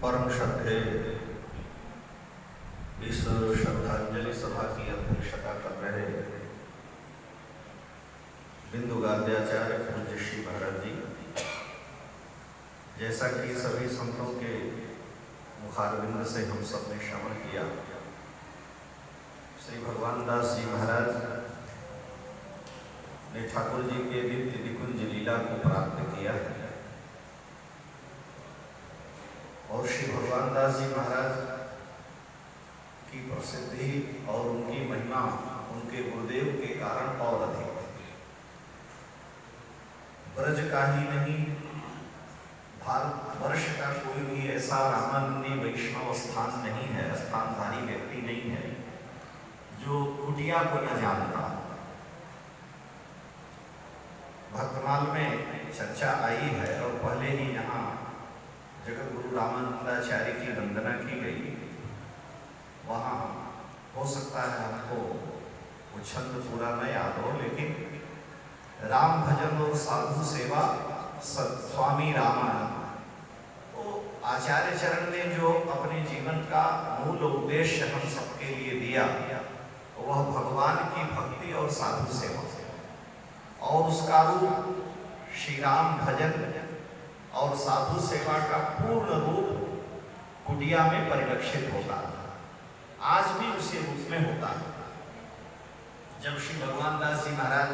परम श्रद्धेय इस श्रद्धांजलि सभा की अध्यक्षता कर रहे बिंदु गाद्याचार्य पूज्य श्री महाराज जी, जैसा कि सभी संतों के मुखारबिंद से हम सब ने श्रवण किया, श्री भगवान दास जी महाराज ने ठाकुर जी के नित्य निकुंज लीला को प्राप्त किया है और श्री भगवान दास जी महाराज की प्रसिद्धि और उनकी महिमा उनके गुरुदेव के कारण और अधिक है। ब्रज का ही नहीं, भारतवर्ष का कोई भी ऐसा रामानंदी वैष्णव स्थान नहीं है, स्थानधारी व्यक्ति नहीं है जो कुटिया को न जानता। भक्तमाल में चर्चा आई है और पहले ही यहाँ जगत गुरु रामानंदाचार्य की वंदना की गई। वहाँ हो सकता है हमको वो छंद पूरा न याद हो, लेकिन राम भजन और साधु सेवा स्वामी रामानंद, तो आचार्य चरण ने जो अपने जीवन का मूल उद्देश्य हम सबके लिए दिया वह भगवान की भक्ति और साधु सेवा और उसका रूप श्री राम भजन और साधु सेवा का पूर्ण रूप कुटिया में परिलक्षित होता है। आज भी उसी रूप में होता है। जब श्री भगवान दास जी महाराज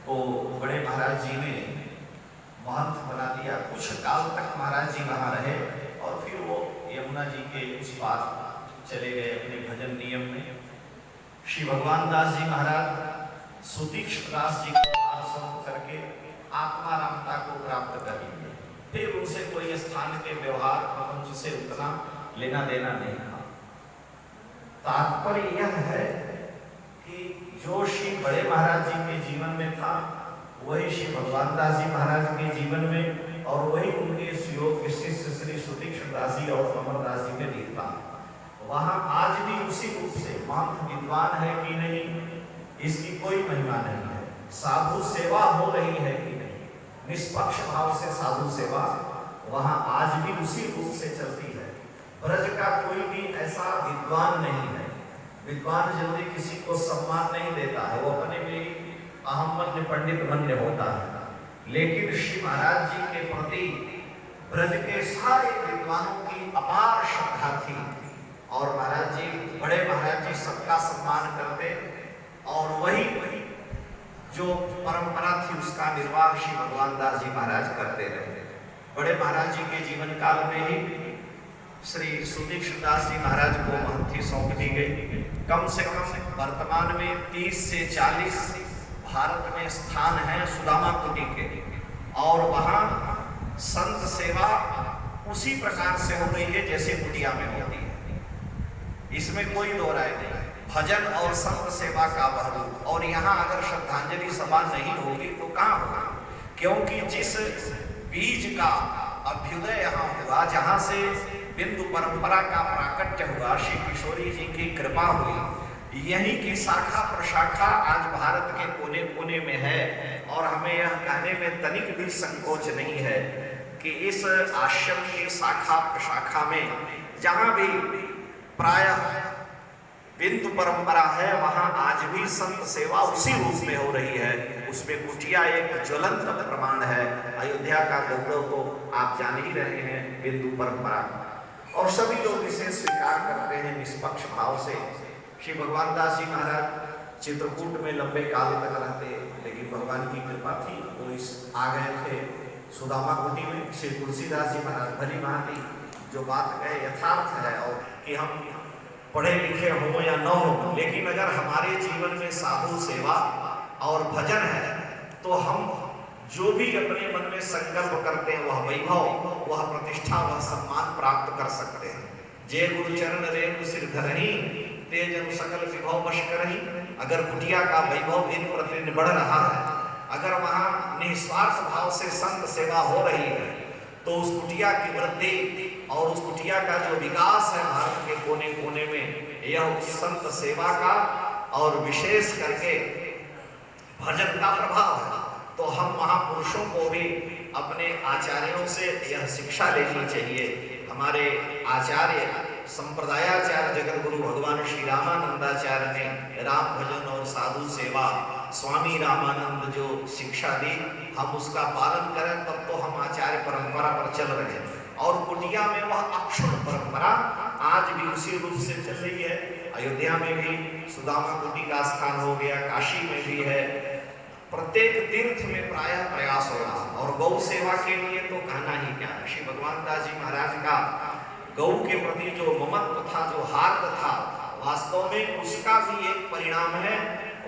को बड़े महाराज जी ने महंत बना दिया, कुछ काल तक महाराज जी वहां रहे और फिर वो यमुना जी के उस पार चले गए अपने भजन नियम में। श्री भगवान दास जी महाराज सुतीक्ष्ण दास जी को आश्रम करके आत्मारामता को प्राप्त कर लिए। फिर उनसे कोई स्थान के व्यवहार प्रपंच से उतना लेना देना नहीं था। तात्पर्य यह है कि जो श्री बड़े महाराज जी के जीवन में था वही श्री भगवान दास जी महाराज के जीवन में और वही उनके सुयोग शिष्य श्री सुतीक्ष्ण दास जी और अमरदास जी में दिखता। वहां आज भी उसी रूप से महंत विद्वान है कि नहीं, इसकी कोई महिमा नहीं है। साधु सेवा हो रही है कि नहीं, निष्पक्ष भाव से साधु सेवा वहां आज भी उसी रूप से चलती है। ब्रज का कोई भी ऐसा विद्वान नहीं है। विद्वान जल्दी किसी को सम्मान नहीं देता है, वो अपने में अहम मन्य पंडित मन्य होता है। लेकिन श्री महाराज जी के प्रति ब्रज के सारे विद्वानों की अपार श्रद्धा थी और महाराज जी बड़े महाराज जी सबका सम्मान करते और वही जो परंपरा थी उसका निर्वाह श्री भगवान दास जी महाराज करते रहे। बड़े महाराज जी के जीवन काल में ही श्री सुतीक्ष्ण दास जी महाराज को महंती सौंप दी गई। कम से कम वर्तमान में 30 से 40 भारत में स्थान है सुदामा कुटी के और वहाँ संत सेवा उसी प्रकार से हो रही है जैसे कुटिया में होती है। इसमें कोई दो राय नहीं। भजन और संत सेवा का बहरूप, और यहाँ अगर श्रद्धांजलि सभा नहीं होगी तो कहाँ होगा? क्योंकि जिस बीज का अभ्युदय यहाँ हुआ, जहाँ से बिंदु परंपरा का प्राकट्य हुआ, श्री किशोरी जी की कृपा हुई, यही की शाखा प्रशाखा आज भारत के कोने कोने में है। और हमें यह कहने में तनिक भी संकोच नहीं है कि इस आश्रम की शाखा प्रशाखा में जहाँ भी प्रायः बिंदु परंपरा है वहां आज भी संत सेवा उसी रूप में हो रही है। उसमें कुटिया एक ज्वलंत प्रमाण है। अयोध्या का गौरव तो आप जान ही रहे हैं बिंदु परंपरा, और सभी लोग इसे स्वीकार करते हैं निष्पक्ष भाव से। श्री भगवान दास जी महाराज चित्रकूट में लंबे काल तक रहते, लेकिन भगवान की कृपा थी वो आ गए थे सुदामा कुटी में। श्री तुलसीदास जी महाराज भली भांति जो बात कहे यथार्थ है, और कि हम पढ़े लिखे हो या न हो, लेकिन अगर हमारे जीवन में साधु सेवा और भजन है तो हम जो भी अपने मन में संकल्प करते हैं वह वैभव, वह प्रतिष्ठा, वह सम्मान प्राप्त कर सकते हैं। जय गुरु चरण रेणु सिर धरही, तेज सकल विभव वश करही। अगर कुटिया का वैभव दिन प्रतिदिन बढ़ रहा है, अगर वहाँ निस्वार्थ भाव से संत सेवा हो रही है, तो उस कुटिया की वृद्धि और उस कुटिया का जो विकास है भारत के कोने कोने में, यह संत सेवा का और विशेष करके भजन का प्रभाव है। तो हम महापुरुषों को भी अपने आचार्यों से यह शिक्षा लेनी चाहिए। हमारे आचार्य संप्रदायाचार्य जगत गुरु भगवान श्री रामानंदाचार्य ने राम भजन और साधु सेवा स्वामी रामानंद जो शिक्षा दी, हम उसका पालन करें तब तो हम आचार्य परंपरा पर चल रहे हैं। और कुटिया में वह अक्षुण परंपरा आज भी उसी रूप से चल रही है। अयोध्या में भी सुदामा कुटी का स्थान हो गया, काशी में भी है, प्रत्येक तीर्थ में प्रायः प्रयास हो रहा। और गौ सेवा के लिए तो कहना ही क्या, श्री भगवान दास जी महाराज का गौ के प्रति जो ममत्व था, जो हार्द था, वास्तव में उसका भी एक परिणाम है।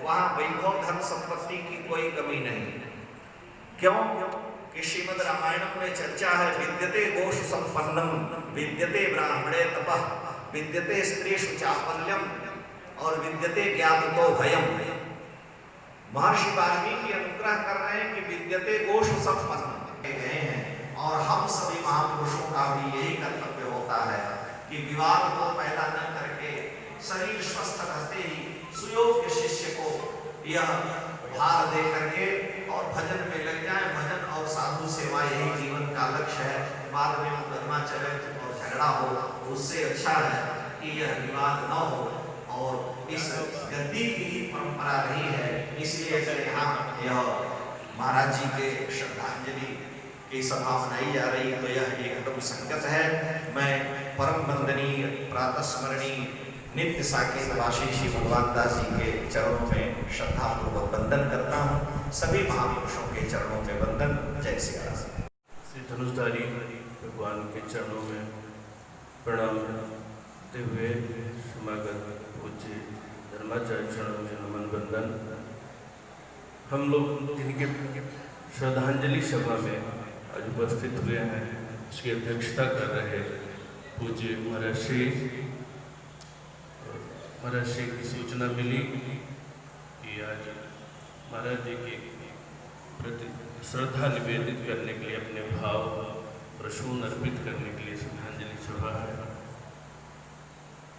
वहां वैभव धन संपत्ति की कोई कमी नहीं। क्यों कि श्रीमद् रामायण में चर्चा है, विद्यते गोष संपन्नम विद्यते ब्राह्मणे तपः विद्यते स्त्रीषु चापल्यम और विद्यते ज्ञातो भयम। महर्षि वाल्मीकि अनुग्रह कर रहे हैं कि विद्यते गोष संपन्न गए हैं। और हम सभी महापुरुषों का भी यही कर्तव्य होता है कि विवाद को पैदा न करके शरीर स्वस्थ रहते ही सुयोग्य शिष्य को यह भार दे करके और भजन में लग जाए। भजन और साधु सेवा यही जीवन का लक्ष्य है। बाद में मुकदमा चले और झगड़ा हो, उससे अच्छा है कि यह विवाद न हो। और इस गद्दी की परंपरा रही है, इसलिए अगर यहाँ यह महाराज जी के श्रद्धांजलि की सभा मनाई जा रही तो यह एकदम संगत है। मैं परम वंदनीय प्रातः स्मरणीय नित्य साकेत वासी श्री भगवान दास जी के चरणों में श्रद्धापूर्वक वंदन करता हूँ। सभी महापुरुषों के चरणों में वंदन। जय श्री राम। श्री धनुषधारी भगवान के चरणों में प्रणाम करते हुए समागत पूज्य धर्माचार्य चरणों में नमन वंदन। हम लोग जिनके श्रद्धांजलि सभा में आज उपस्थित हुए हैं, उसकी अध्यक्षता कर रहे पूज्य महाराज श्री की सूचना मिली कि आज महाराज जी के प्रति श्रद्धा निवेदित करने के लिए, अपने भाव प्रसून अर्पित करने के लिए श्रद्धांजलि सभा है।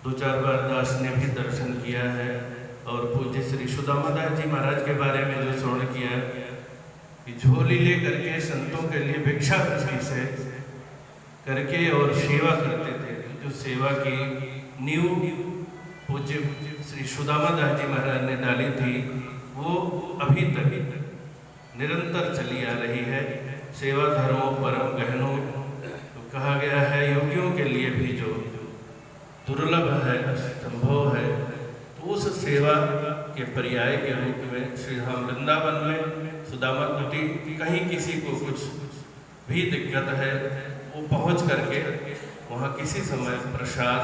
2-4 बार दास ने भी दर्शन किया है और पूज्य श्री सुदामा दास जी महाराज के बारे में जो श्रवण किया कि झोली ले करके संतों के लिए भिक्षा वृत्ति से करके और सेवा करते थे। जो सेवा की नींव पूज्य श्री सुदामा दास जी महाराज ने डाली थी, वो अभी तक निरंतर चली आ रही है। सेवा धर्मों परम गहनों तो कहा गया है, योगियों के लिए भी जो दुर्लभ है, असंभव है, तो उस सेवा के पर्याय के रूप में श्री धाम वृंदावन में सुदामा कुटी, कहीं किसी को कुछ भी दिक्कत है वो पहुंच करके वहाँ किसी समय प्रसाद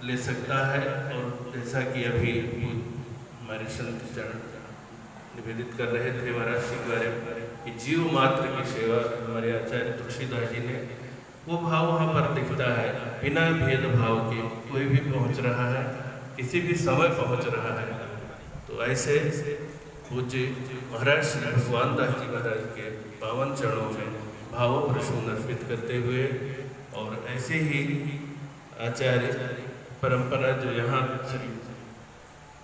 ले सकता है। और जैसा कि अभी हमारे संत चरण निवेदित कर रहे थे महाराज जी के बारे में कि जीव मात्र की सेवा, हमारे आचार्य तुलसीदास जी ने वो भाव वहाँ पर दिखता है। बिना भेदभाव के कोई भी पहुँच रहा है, किसी भी समय पहुँच रहा है। तो ऐसे पूज्य महाराज श्री भगवान दास जी महाराज के पावन चरणों में भाव प्रसून अर्पित करते हुए और ऐसे ही आचार्य परंपरा जो यहाँ श्री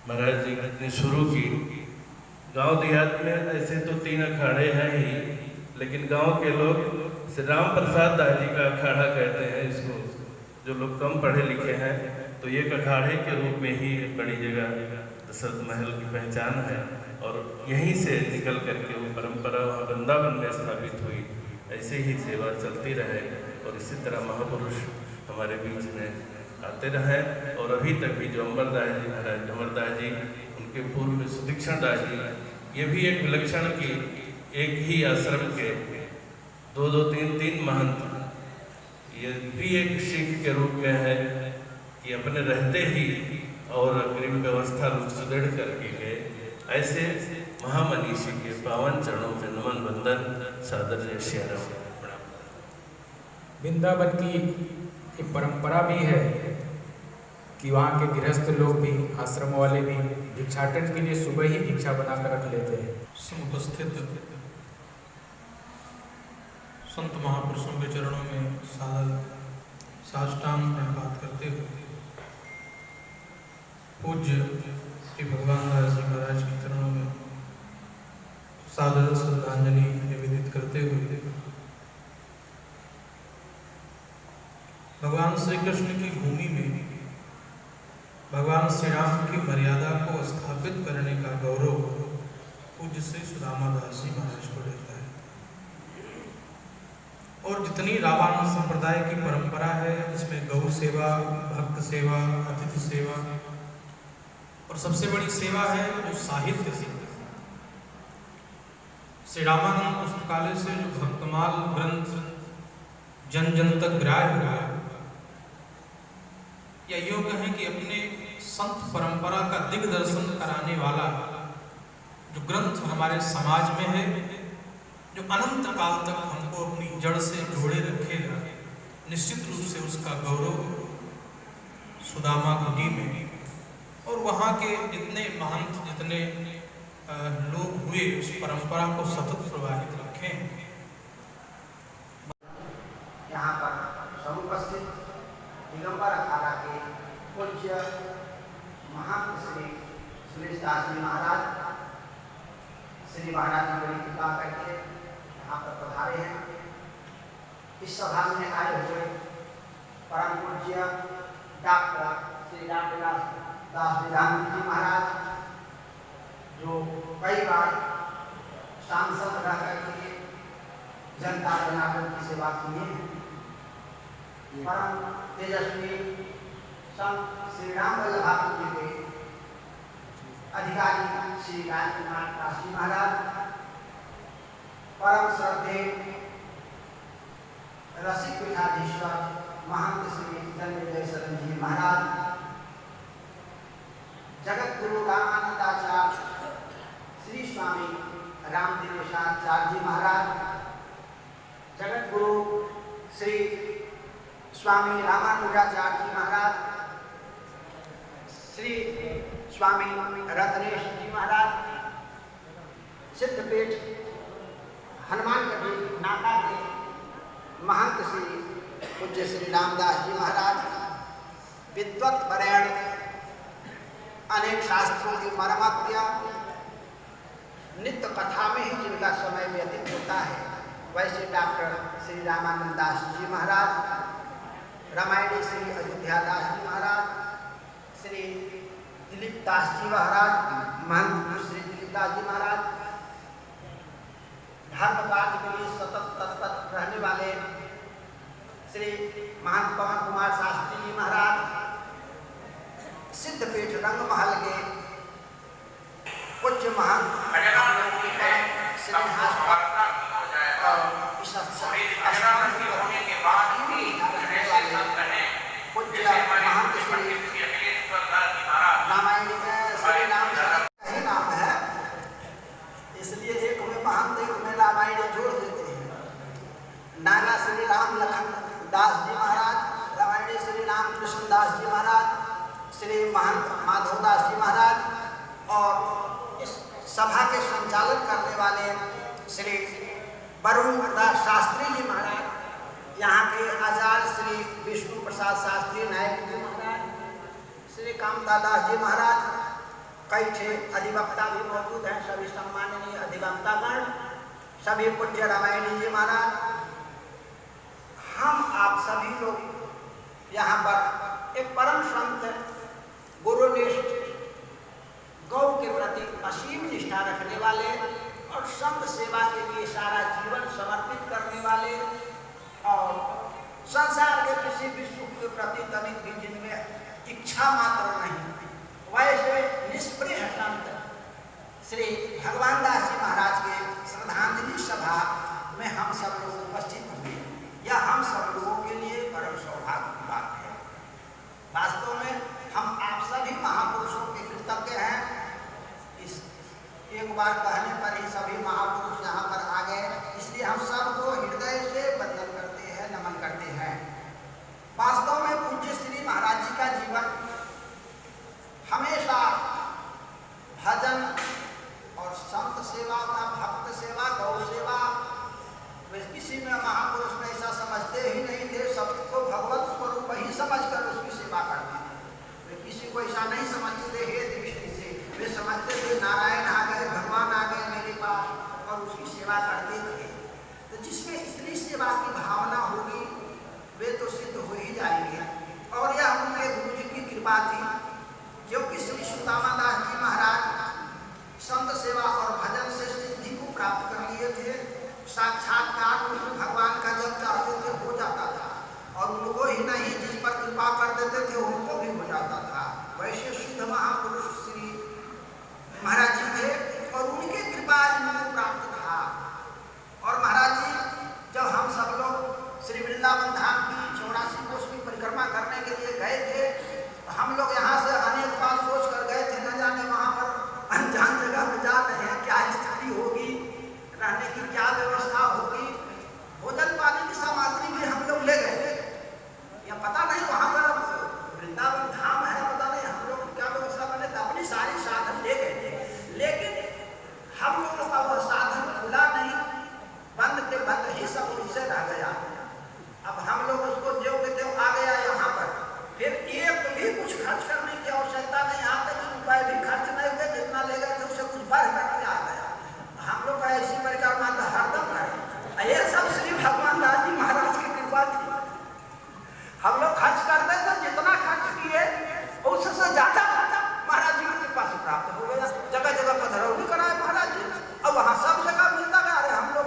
महाराज जी ने शुरू की, गांव देहात में ऐसे तो 3 अखाड़े हैं ही, लेकिन गांव के लोग श्री राम प्रसाद दास जी का अखाड़ा कहते हैं इसको। जो लोग कम पढ़े लिखे हैं तो ये अखाड़े के रूप में ही बड़ी जगह दशरथ महल की पहचान है। और यहीं से निकल करके वो परंपरा वहाँ वृंदावन में स्थापित हुई। ऐसे ही सेवा चलती रहे और इसी तरह महापुरुष हमारे बीच में आते रहे। और अभी तक भी जो अमरदास जी महाराज, अमरदास जी, उनके पूर्व में सुदीक्षण दास जी, ये भी एक विलक्षण की एक ही आश्रम के 2-2, 3-3 महंत, ये भी एक सीख के रूप में है कि अपने रहते ही और अग्रिम व्यवस्था सुदृढ़ करके गए। ऐसे महामनीषी के पावन चरणों में नमन वंदन, सादर जय श्री राम। वृंदावन की एक परंपरा भी है कि वहाँ के गृहस्थ लोग भी, आश्रम वाले भी भिक्षाटन के लिए सुबह ही भिक्षा बनाकर रख लेते हैं। उपस्थित संत महापुरुषों के चरणों में साष्टांग प्रणिपात करते हुए पूज्य श्री भगवान दास जी महाराज के चरणों में सादर श्रद्धांजलि निवेदित करते हुए श्री कृष्ण की भूमि में भगवान श्री राम की मर्यादा को स्थापित करने का गौरव पूज्य श्री सुदामा दास जी महाराज को रहता है। और जितनी रामायण संप्रदाय की परंपरा है जिसमें गौ सेवा, भक्त सेवा, अतिथि सेवा और सबसे बड़ी सेवा है जो साहित्य सेवा। श्री रामानंद पुस्तकालय से जो भक्तमाल ग्रंथ जन जन तक ग्राह्य हुआ, या यूं कहें कि अपने संत परंपरा का दिग्दर्शन कराने वाला जो ग्रंथ हमारे समाज में है, जो अनंत काल तक हमको अपनी जड़ से जोड़े रखेगा, निश्चित रूप से उसका गौरव सुदामा कुटी में और वहाँ के जितने महंत, जितने लोग हुए उस परंपरा को सतत प्रवाहित रखें। यहाँ पर समुपस्थित दिगंबर अखाड़ा के पूज्य महंत श्री सुरेश दास जी महाराज, श्री महाराज जी बड़ी कृपा करके यहाँ पर पधारे हैं। इस सभा में आए हुए परम पूज्य डॉक्टर श्री रामविलास दास विधान जी महाराज, जो कई बार सांसद रह करके जनता जनार्दन की सेवा किए हैं। परम तेजस्वी संत श्री राम वल्लभ जी के अधिकारी श्री राजकुमार दास जी महाराज, परम श्रद्धेय रसिक पीठाधीश्वर महंत श्री जन्मेजय शरण जी महाराज, जगत गुरु रामानंदाचार्य श्री स्वामी रामदिवेशाचार्य जी महाराज, जगत गुरु श्री स्वामी रामानुजाचार्य जी महाराज, श्री स्वामी रत्नेश जी महाराज, सिद्धपीठ हनुमानगढ़ी नाका के महंत श्री पूज्य श्री रामदास जी महाराज, विद्वत वरेण्य, अनेक शास्त्रों की मर्मज्ञ, नित्य कथा में ही जिनका समय व्यतीत होता है, वैसे डॉक्टर श्री रामानंद दास जी महाराज, रामायणी श्री अयोध्या दास जी महाराज, श्री दिलीप दास जी महाराज, महंत श्री दिलीप दास जी महाराज, धर्म कार्य के लिए सतत तत्पर रहने वाले श्री महंत पवन कुमार शास्त्री जी महाराज, सिद्धपीठ रंगमहल के उच्च महंत रामायण श्री राम ही नाम है, इसलिए एक में महंत एक में रामायण जोड़ देते हैं। नाना श्री राम लखन दास जी महाराज, रामायणी श्री राम कृष्ण दास जी महाराज, श्री महंत माधव दास जी महाराज और इस सभा के संचालन करने वाले श्री वरुण दास शास्त्री जी महाराज, यहाँ के आचार्य श्री विष्णु प्रसाद शास्त्री नायक जी महाराज, श्री कामता दास जी महाराज, कई छे अधिवक्ता भी मौजूद हैं, सभी सम्माननीय अधिवक्तागण, सभी पूज्य रामायणी जी महाराज, हम आप सभी लोग यहाँ पर एक परम संत गुरुनिष्ठ, गौ के प्रति असीम निष्ठा रखने वाले और संत सेवा के लिए सारा जीवन समर्पित करने वाले और संसार के किसी भी सुख के प्रति तनिक भी जिनमें इच्छा मात्र नहीं, वैसे निष्प्रिय संत श्री भगवान दास जी महाराज के श्रद्धांजलि सभा में हम सब लोग उपस्थित हुए, यह हम सब लोगों के लिए परम सौभाग्य की बात है। वास्तव में हम आप सभी महापुरुषों के कृतज्ञ हैं। इस एक बार कहने पर ही सभी महापुरुष यहाँ पर आ गए, इसलिए हम सबको हृदय से वंदन करते हैं, नमन करते हैं। वास्तव में पूज्य श्री महाराज जी का जीवन हमेशा भजन और संत सेवा का, भक्त सेवा, गौ सेवा, किसी में महा साक्षात्कार भगवान का जब चाहते थे हो जाता था, और उनको ही नहीं जिस पर कृपा कर देते थे उनको भी हो जाता था। वैसे सिद्ध महापुरुष श्री महाराज जी थे और उनके कृपा इनको प्राप्त था। और महाराज जी जब हम सब लोग श्री वृंदावन धाम की 84 कोष की परिक्रमा करने के लिए गए थे, तो हम लोग यहाँ से अनेक बार सोच कर गए थे, न जाने वहाँ पर अनजान जगह में जा रहे हैं, क्या स्थिति होगी, रहने की क्या व्यवस्था होगी। भोजन पानी की सामग्री भी हम लोग ले गए थे, या पता नहीं वहाँ पर वृंदावन धाम है, पता नहीं हम लोग क्या व्यवस्था बने, तो अपनी सारी साधन ले गए थे। लेकिन हम लोगों का वह साधन खुला नहीं, बंद के बंद ही सब उससे रह गया। अब हम लोग उसको ज्यों के त्यों आ गया यहाँ पर, फिर एक भी कुछ खर्च करने की आवश्यकता नहीं, यहाँ तक रुपए भी खर्च नहीं हुए, जितना ले गए थे उससे कुछ बढ़ करके आ गया। हम लोग का ऐसी परिक्रमा तो हरदम रहे। ये सब श्री भगवान दास जी महाराज की कृपा थी। हम लोग खर्च करते थे, जितना खर्च किए उससे ज्यादा महाराज जी की कृपा से प्राप्त हो गया। जगह जगह पधरौनी कराए महाराज जी, और वहाँ सब जगह मिलता गया। अरे हम लोग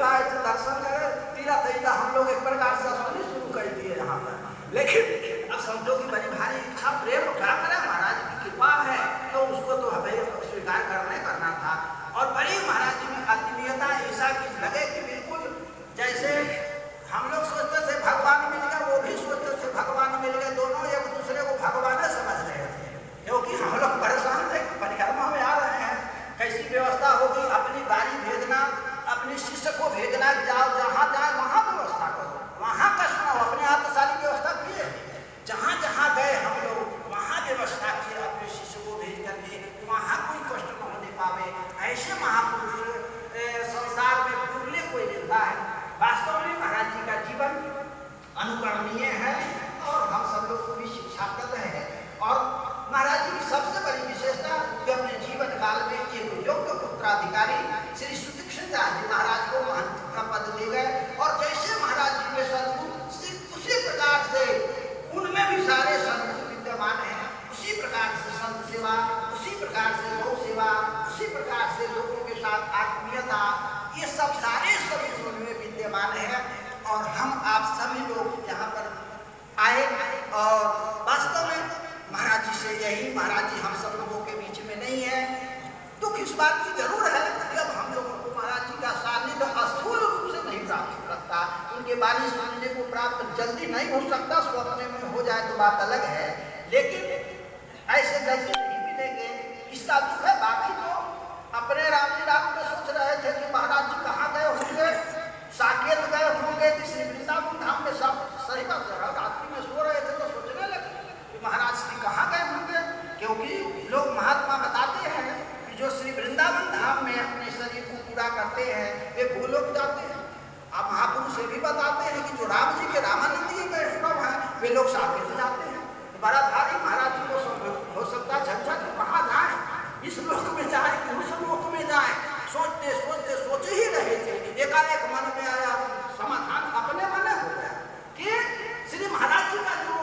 आए थे दर्शन करे, तीरथ हम लोग एक प्रकार से शुरू कर दिए यहाँ पर। लेकिन अब समझो कि बड़ी भारी इच्छा प्रेम क्या करें, महाराज की कृपा है तो उसको तो हमें स्वीकार करना था। और बड़ी महाराज जी में आत्मीयता ऐसा की लगे कि बिल्कुल जैसे हम लोग सोचते थे भगवान मिल गए, वो भी सोचते थे भगवान मिल गए, दोनों एक दूसरे को भगवान समझ रहे थे। क्योंकि हम लोग परेशान थे कि परिक्रमा में आ रहे हैं, कैसी व्यवस्था होगी, अपनी गाड़ी भेजना, अपने शिष्य को भेजना, जाओ जहाँ जाए वहाँ व्यवस्था करो, वहाँ कष्ट न हो। अपने हाथ सारी व्यवस्था किए, जहाँ जहाँ गए हम लोग वहाँ व्यवस्था किए, अपने शिष्य को भेज करके वहाँ कोई कष्ट न होने पावे। ऐसे महापुरुष संसार में पूर्ले कोई मिलता है। वास्तव में महाराज जी का जीवन अनुकरणीय है और हम सब लोग को भी शिक्षाप्रद है। और महाराज जी की सबसे बड़ी विशेषता कि अपने जीवन काल में एक योग्य उत्तराधिकारी श्री सुदीक्षण जी महाराज को महंत का पद दे गए। और जैसे महाराज जी में सद्गुण उसी प्रकार से उनमें भी सारे सद्गुण विद्यमान है। उसी प्रकार से संत सेवा, उसी प्रकार से गौ सेवा, उसी प्रकार से लोगों के साथ आत्मीयता, ये सब सारे सभी उनमें विद्यमान है। और हम आप सभी लोग यहाँ पर आए और वास्तव में महाराज जी से यही, महाराज जी हम सब लोगों के बीच में नहीं है। दुख इस बात की जरूर है कि अब हम लोगों को महाराज जी का सानिध्य स्थूल रूप से नहीं प्राप्त हो सकता, उनके वाणी सुनने को प्राप्त जल्दी नहीं हो सकता। स्वप्न में हो जाए तो बात अलग है, लेकिन ऐसे जल्दी नहीं मिलेंगे, इसका दुख है। बाकी तो अपने राम जी राम में सोच रहे थे कि महाराज जी कहाँ गए होंगे, साकेत गए होंगे कि श्री वृंदावन धाम में सब सही बात है। रात्रि में सो रहे थे तो सोचने लगे कि महाराज श्री कहाँ गए होंगे, क्योंकि लोग महात्मा बताते हैं कि जो श्री वृंदावन धाम में अपने शरीर को पूरा करते हैं वे गोलोक जाते हैं। आप महापुरुष ये भी बताते हैं कि जो राम जी के रामानंद जी वैष्णव हैं वे लोग साकेत जाते हैं। बड़ा भारी महाराज जी को हो सकता है झंझट, कहाँ जाए, इस लोक में जाए कि उस लोक में जाए, सोचते सोचते सोच ही रहे थे। एकाएक मन में आया, समाधान अपने मन हो गया कि श्री महाराज जी का जो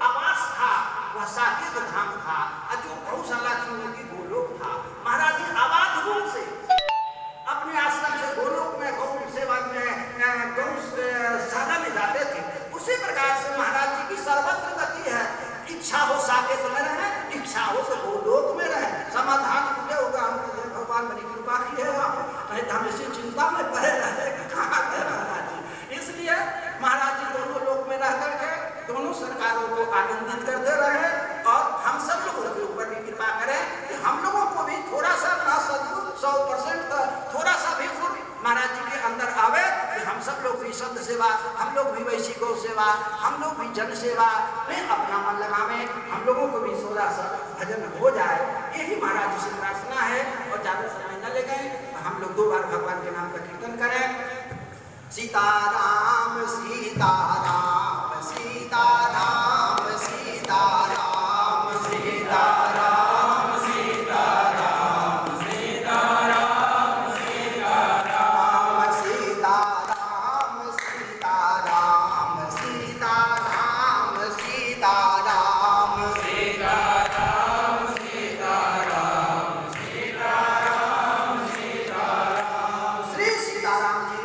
आवास था वह साकेत धाम था, और जो गौशाला थी उनकी गोलोक था। महाराज जी आवाज रूप से अपने आश्रम से गोलोक में गौ सेवा में गौशाला में जाते थे। उसी प्रकार से महाराज जी की सर्वत्र गति है। इच्छा हो साकेत में रहे, इच्छा हो तो गोलोक में रहे। समाधान मुझे होगा, हम भगवान बड़ी कृपा की है, नहीं तो हम इसी चिंता में पड़े रहे कहाँ गए महाराज जी। इसलिए महाराज जी दोनों लोक में रह करके दोनों सरकारों को आनंदित करते रहे। और हम सब लोगों के ऊपर भी कृपा करें कि हम लोगों को भी थोड़ा सा ना सद्गुण 100% थोड़ा सा भी गुण महाराज जी के अंदर आवे कि हम सब लोग भी संत सेवा, हम लोग भी वैसी गौ सेवा, हम लोग भी जन सेवा में अपना मन लगावे, हम लोगों को भी थोड़ा सा भजन हो जाए। यही महाराज जी से प्रार्थना है। और ज्यादा समय न ले गए, हम लोग 2 बार भगवान के नाम का कीर्तन करें। सीताराम सीताराम सीताराम सीताराम सीताराम सीताराम सीताराम सीताराम सीताराम सीताराम सीताराम सीताराम सीताराम सीताराम सीताराम सीताराम। श्री सीताराम जी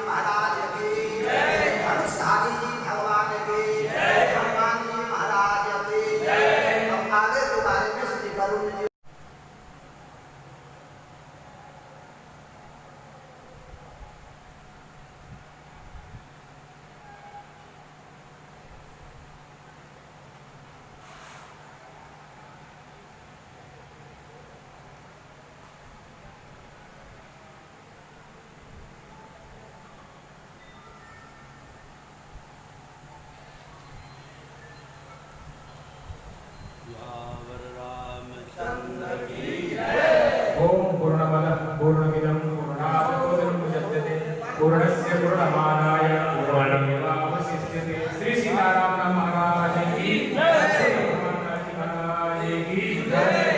समानाय पूर्णमेवावशिष्यते। श्री सीताराम महाराज की जय। महाराज की जय।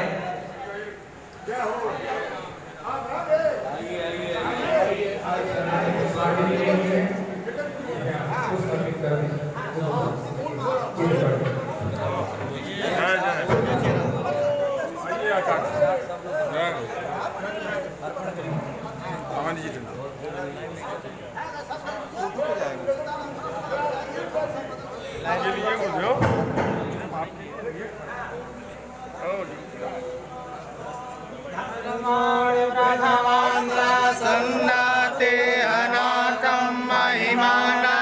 सन्नाते अनाथं महिमाना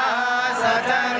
सजन